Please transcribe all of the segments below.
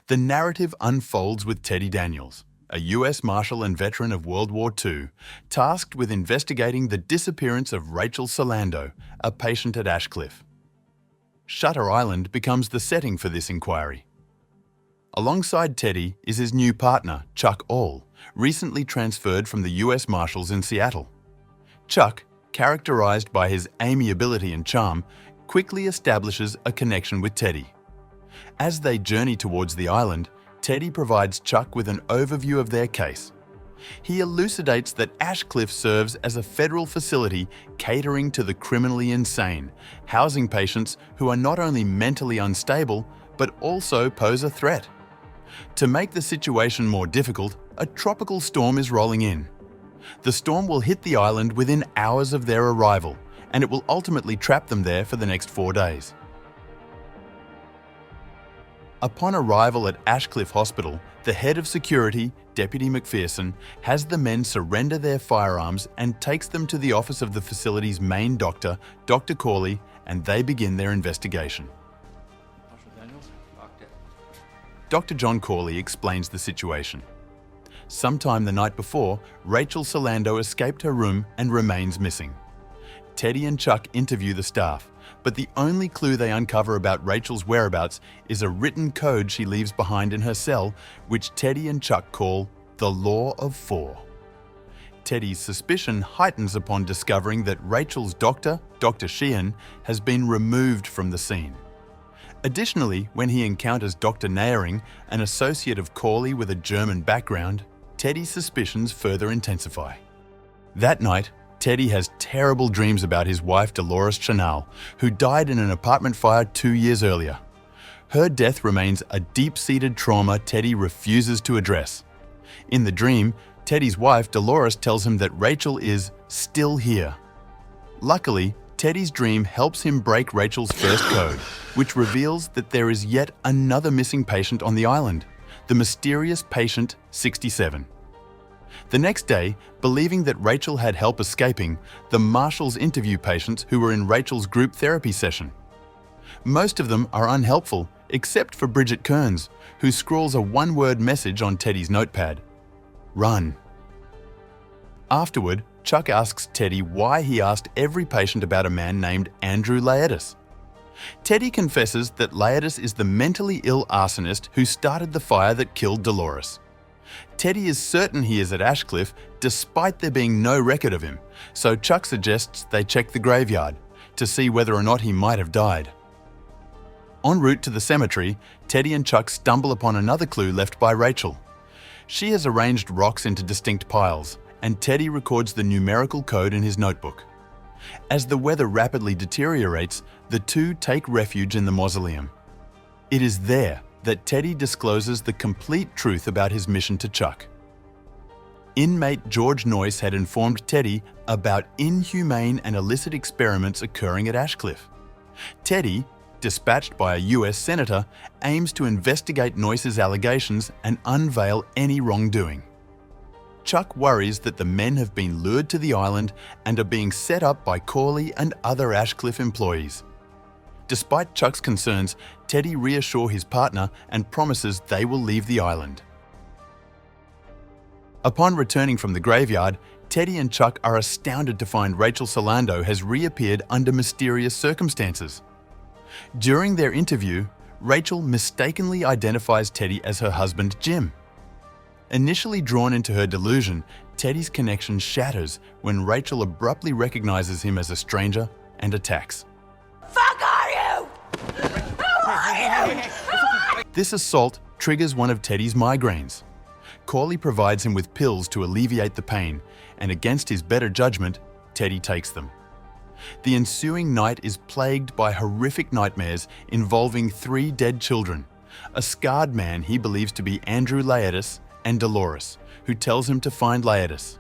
The narrative unfolds with Teddy Daniels, a US Marshal and veteran of World War II, tasked with investigating the disappearance of Rachel Solando, a patient at Ashcliffe. Shutter Island becomes the setting for this inquiry. Alongside Teddy is his new partner, Chuck All, recently transferred from the US Marshals in Seattle. Chuck, characterized by his amiability and charm, quickly establishes a connection with Teddy. As they journey towards the island, Teddy provides Chuck with an overview of their case. He elucidates that Ashcliffe serves as a federal facility catering to the criminally insane, housing patients who are not only mentally unstable, but also pose a threat. To make the situation more difficult, a tropical storm is rolling in. The storm will hit the island within hours of their arrival, and it will ultimately trap them there for the next 4 days. Upon arrival at Ashcliffe Hospital, the head of security, Deputy McPherson, has the men surrender their firearms and takes them to the office of the facility's main doctor, Dr. Corley, and they begin their investigation. Marshal Daniels, Doctor. Dr. John Corley explains the situation. Sometime the night before, Rachel Solando escaped her room and remains missing. Teddy and Chuck interview the staff, but the only clue they uncover about Rachel's whereabouts is a written code she leaves behind in her cell, which Teddy and Chuck call the Law of Four. Teddy's suspicion heightens upon discovering that Rachel's doctor, Dr. Sheehan, has been removed from the scene. Additionally, when he encounters Dr. Nayering, an associate of Corley with a German background, Teddy's suspicions further intensify. That night, Teddy has terrible dreams about his wife Dolores Chanel, who died in an apartment fire 2 years earlier. Her death remains a deep-seated trauma Teddy refuses to address. In the dream, Teddy's wife Dolores tells him that Rachel is still here. Luckily, Teddy's dream helps him break Rachel's first code, which reveals that there is yet another missing patient on the island, the mysterious patient 67. The next day, believing that Rachel had help escaping, the Marshals interview patients who were in Rachel's group therapy session. Most of them are unhelpful, except for Bridget Kearns, who scrawls a one-word message on Teddy's notepad: "Run." Afterward, Chuck asks Teddy why he asked every patient about a man named Andrew Laetus. Teddy confesses that Laetus is the mentally ill arsonist who started the fire that killed Dolores. Teddy is certain he is at Ashcliffe despite there being no record of him, so Chuck suggests they check the graveyard to see whether or not he might have died. En route to the cemetery, Teddy and Chuck stumble upon another clue left by Rachel. She has arranged rocks into distinct piles, and Teddy records the numerical code in his notebook. As the weather rapidly deteriorates, the two take refuge in the mausoleum. It is there that Teddy discloses the complete truth about his mission to Chuck. Inmate George Noyce had informed Teddy about inhumane and illicit experiments occurring at Ashcliffe. Teddy, dispatched by a US senator, aims to investigate Noyce's allegations and unveil any wrongdoing. Chuck worries that the men have been lured to the island and are being set up by Corley and other Ashcliffe employees. Despite Chuck's concerns, Teddy reassures his partner and promises they will leave the island. Upon returning from the graveyard, Teddy and Chuck are astounded to find Rachel Solando has reappeared under mysterious circumstances. During their interview, Rachel mistakenly identifies Teddy as her husband Jim. Initially drawn into her delusion, Teddy's connection shatters when Rachel abruptly recognizes him as a stranger and attacks. Fuck are you? Who are you? This assault triggers one of Teddy's migraines. Corley provides him with pills to alleviate the pain, and against his better judgment, Teddy takes them. The ensuing night is plagued by horrific nightmares involving 3 dead children, a scarred man he believes to be Andrew Laetus, and Dolores, who tells him to find Laetus.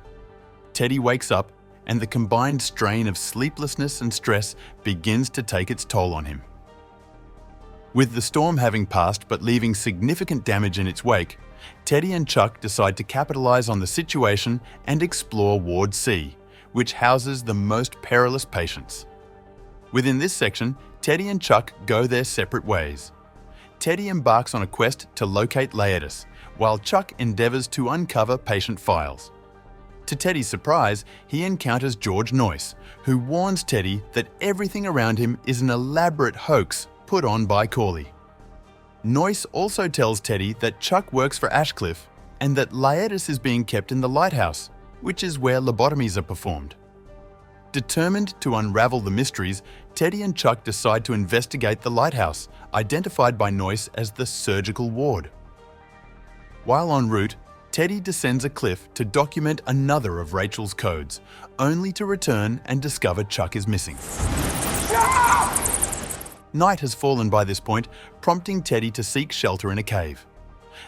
Teddy wakes up, and the combined strain of sleeplessness and stress begins to take its toll on him. With the storm having passed but leaving significant damage in its wake, Teddy and Chuck decide to capitalize on the situation and explore Ward C, which houses the most perilous patients. Within this section, Teddy and Chuck go their separate ways. Teddy embarks on a quest to locate Laetus, while Chuck endeavours to uncover patient files. To Teddy's surprise, he encounters George Noyce, who warns Teddy that everything around him is an elaborate hoax put on by Corley. Noyce also tells Teddy that Chuck works for Ashcliffe and that Laetus is being kept in the lighthouse, which is where lobotomies are performed. Determined to unravel the mysteries, Teddy and Chuck decide to investigate the lighthouse, identified by Noyce as the surgical ward. While en route, Teddy descends a cliff to document another of Rachel's codes, only to return and discover Chuck is missing. Night has fallen by this point, prompting Teddy to seek shelter in a cave.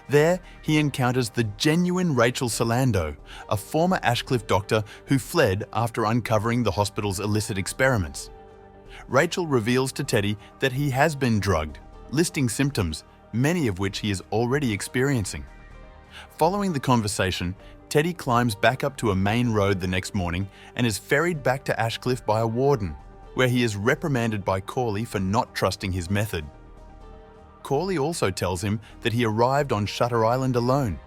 There, he encounters the genuine Rachel Solando, a former Ashcliffe doctor who fled after uncovering the hospital's illicit experiments. Rachel reveals to Teddy that he has been drugged, listing symptoms, many of which he is already experiencing. Following the conversation, Teddy climbs back up to a main road the next morning and is ferried back to Ashcliffe by a warden, where he is reprimanded by Corley for not trusting his method. Corley also tells him that he arrived on Shutter Island alone.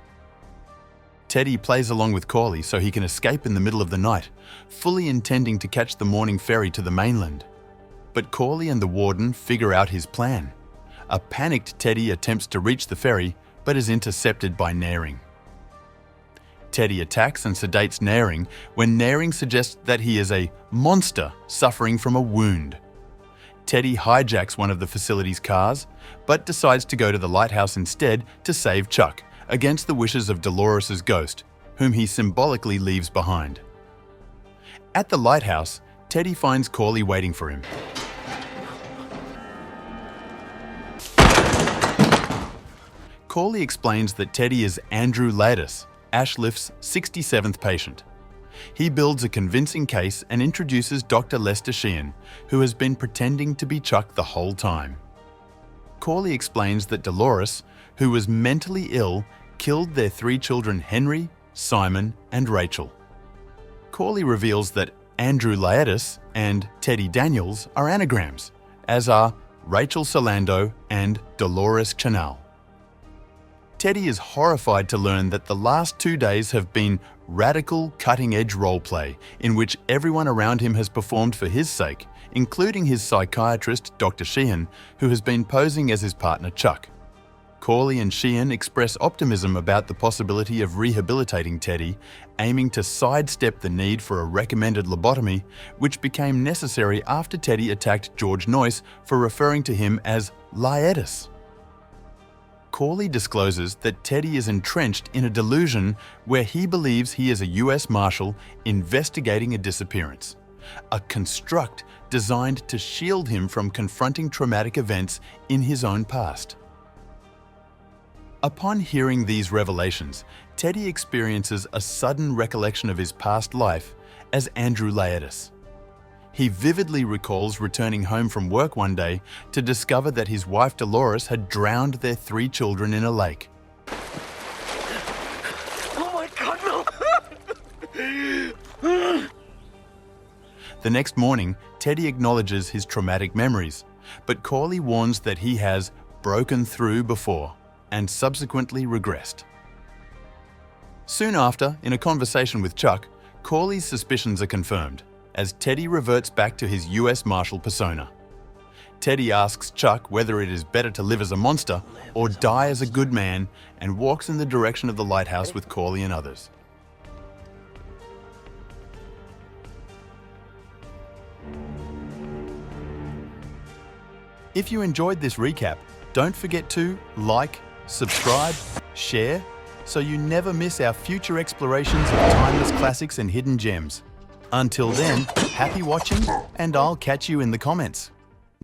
Teddy plays along with Corley so he can escape in the middle of the night, fully intending to catch the morning ferry to the mainland. But Corley and the warden figure out his plan. A panicked Teddy attempts to reach the ferry, but is intercepted by Naring. Teddy attacks and sedates Naring when Naring suggests that he is a monster suffering from a wound. Teddy hijacks one of the facility's cars, but decides to go to the lighthouse instead to save Chuck, against the wishes of Dolores' ghost, whom he symbolically leaves behind. At the lighthouse, Teddy finds Corley waiting for him. Corley explains that Teddy is Andrew Laetus, Ashcliffe's 67th patient. He builds a convincing case and introduces Dr. Lester Sheehan, who has been pretending to be Chuck the whole time. Corley explains that Dolores, who was mentally ill, killed their 3 children Henry, Simon, and Rachel. Corley reveals that Andrew Laetus and Teddy Daniels are anagrams, as are Rachel Solando and Dolores Chanel. Teddy is horrified to learn that the last 2 days have been radical, cutting-edge roleplay in which everyone around him has performed for his sake, including his psychiatrist, Dr. Sheehan, who has been posing as his partner Chuck. Corley and Sheehan express optimism about the possibility of rehabilitating Teddy, aiming to sidestep the need for a recommended lobotomy, which became necessary after Teddy attacked George Noyce for referring to him as Laetus. Corley discloses that Teddy is entrenched in a delusion where he believes he is a US Marshal investigating a disappearance, a construct designed to shield him from confronting traumatic events in his own past. Upon hearing these revelations, Teddy experiences a sudden recollection of his past life as Andrew Laetus. He vividly recalls returning home from work one day to discover that his wife Dolores had drowned their 3 children in a lake. Oh my God, no! The next morning, Teddy acknowledges his traumatic memories, but Corley warns that he has broken through before and subsequently regressed. Soon after, in a conversation with Chuck, Corley's suspicions are confirmed, as Teddy reverts back to his US Marshal persona. Teddy asks Chuck whether it is better to live as a monster or die as a good man, and walks in the direction of the lighthouse with Corley and others. If you enjoyed this recap, don't forget to like, subscribe, share, so you never miss our future explorations of timeless classics and hidden gems. Until then, happy watching, and I'll catch you in the comments.